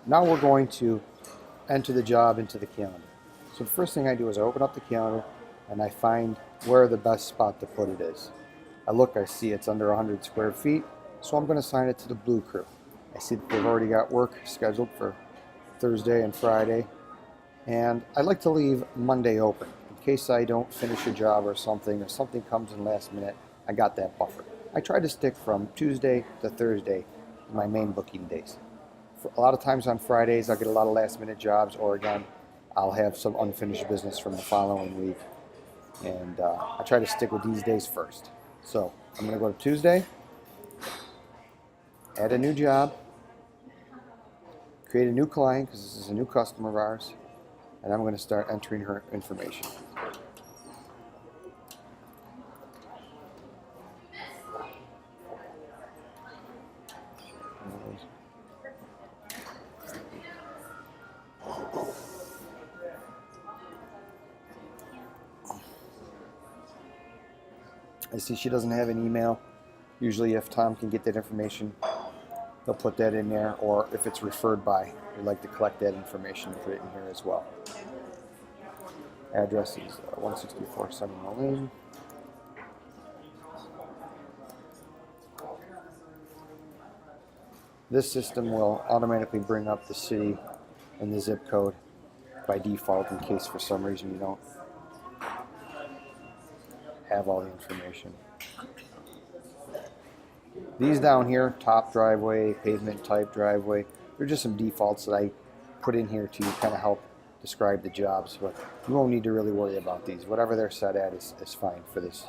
Now we're going to enter the job into the calendar. So the first thing I do is I open up the calendar and I find where the best spot to put it is. I look, I see it's under 100 square feet, so I'm going to assign it to the Blue Crew. I see that they've already got work scheduled for Thursday and Friday, and I like to leave Monday open in case I don't finish a job or something comes in last minute. I got that buffer. I try to stick from Tuesday to Thursday as my main booking days. For a lot of times on Fridays I'll get a lot of last minute jobs, or again I'll have some unfinished business from the following week, and I try to stick with these days first. So I'm going to go to Tuesday, add a new job, create a new client because this is a new customer of ours, and I'm going to start entering her information. I see she doesn't have an email. Usually if Tom can get that information, they'll put that in there, or if it's referred by, we like to collect that information and put it in here as well. Address is 164 Seminole Lane. This system will automatically bring up the city and the zip code by default in case for some reason you don't have all the information. These down here, top driveway, pavement type driveway, they're just some defaults that I put in here to kind of help describe the jobs, but you won't need to really worry about these. Whatever they're set at is fine for this.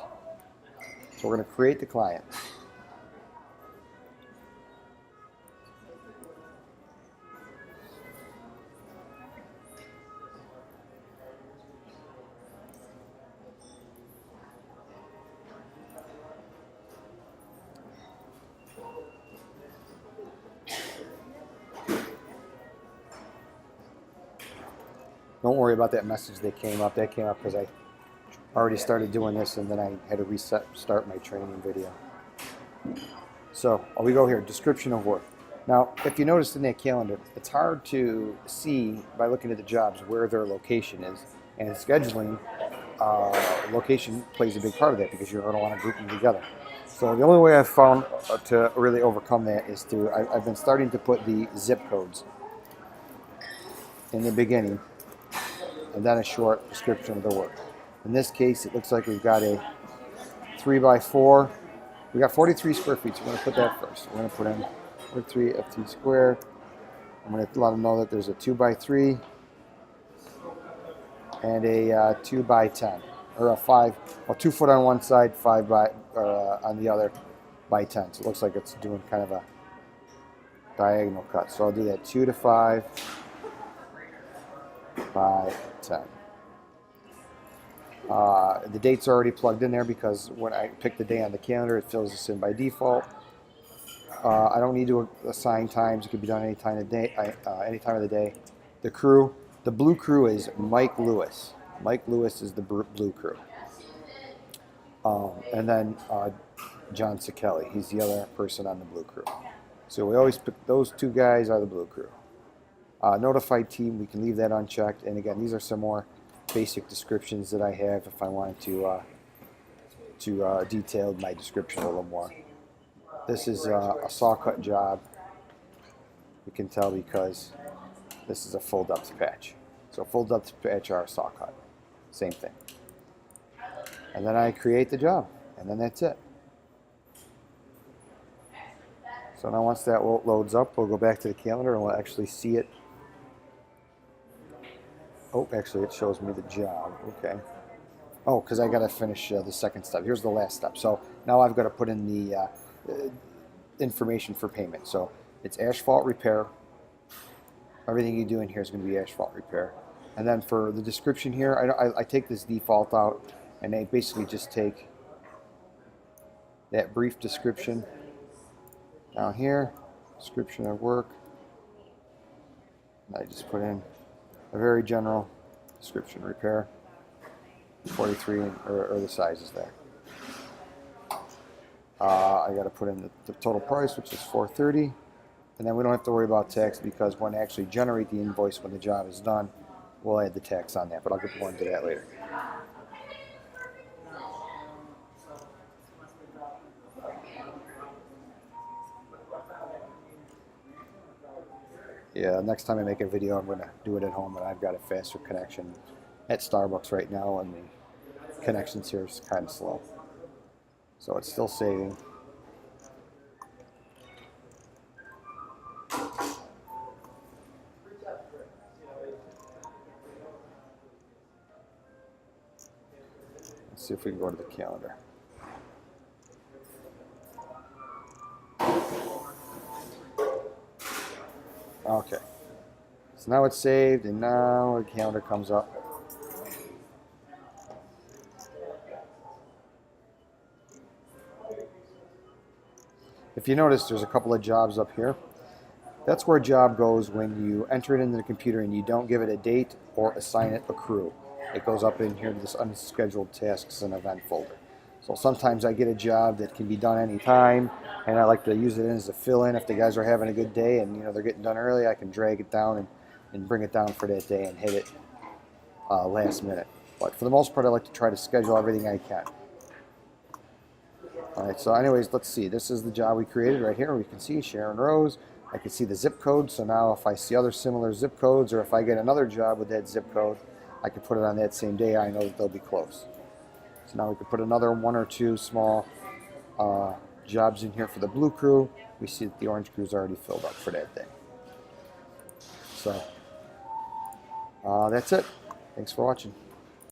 So we're going to create the client. Don't worry about that message that came up. That came up because I already started doing this and then I had to start my training video. So we go here, description of work. Now, if you noticed in that calendar, it's hard to see by looking at the jobs where their location is, and scheduling location plays a big part of that because you're going to want to group them together. So the only way I've found to really overcome that is I've been starting to put the zip codes in the beginning, and then a short description of the work. In this case, it looks like we've got a 3x4. We got 43 square feet, so we're going to put that first. We're going to put in 43 ft square. I'm going to let them know that there's a 2x3 and a 2x10, or a 5, well, 2 foot on one side, 5 by on the other by 10. So it looks like it's doing kind of a diagonal cut. So I'll do that 2 to 5 by 10. The dates are already plugged in there because when I pick the day on the calendar, it fills this in by default. I don't need to assign times. It can be done any time of the day. The crew, the Blue Crew is Mike Lewis. Mike Lewis is the Blue Crew. And then John Sikeli, he's the other person on the Blue Crew. So we always pick those two guys are the Blue Crew. Notified team, we can leave that unchecked. And again, these are some more basic descriptions that I have if I wanted to detail my description a little more. This is a saw cut job. You can tell because this is a full depth patch. So full depth patch are a saw cut. Same thing. And then I create the job, and then that's it. So now once that loads up, we'll go back to the calendar and we'll actually see it. Oh, actually it shows me the job. Okay. Oh, because I got to finish the second step. Here's the last step. So now I've got to put in the information for payment. So it's asphalt repair. Everything you do in here is going to be asphalt repair. And then for the description here, I take this default out, and I basically just take that brief description down here, description of work. And I just put in a very general description: repair, 43, or the sizes there. I got to put in the total price, which is $430. And then we don't have to worry about tax because when I actually generate the invoice when the job is done, we'll add the tax on that. But I'll get more into that later. Yeah, next time I make a video, I'm going to do it at home, and I've got a faster connection at Starbucks right now, and the connections here is kind of slow. So it's still saving. Let's see if we can go to the calendar. Okay. So now it's saved, and now the calendar comes up. If you notice, there's a couple of jobs up here. That's where a job goes when you enter it into the computer and you don't give it a date or assign it a crew. It goes up in here to this unscheduled tasks and event folder. So sometimes I get a job that can be done anytime, and I like to use it as a fill-in. If the guys are having a good day and they're getting done early, I can drag it down and bring it down for that day and hit it last minute. But for the most part, I like to try to schedule everything I can. Alright, so anyways, let's see. This is the job we created right here. We can see Sharon Rose. I can see the zip code, so now if I see other similar zip codes, or if I get another job with that zip code, I can put it on that same day. I know that they'll be close. So now we can put another one or two small jobs in here for the blue crew. We see that the orange crew is already filled up for that day. So that's it. Thanks for watching.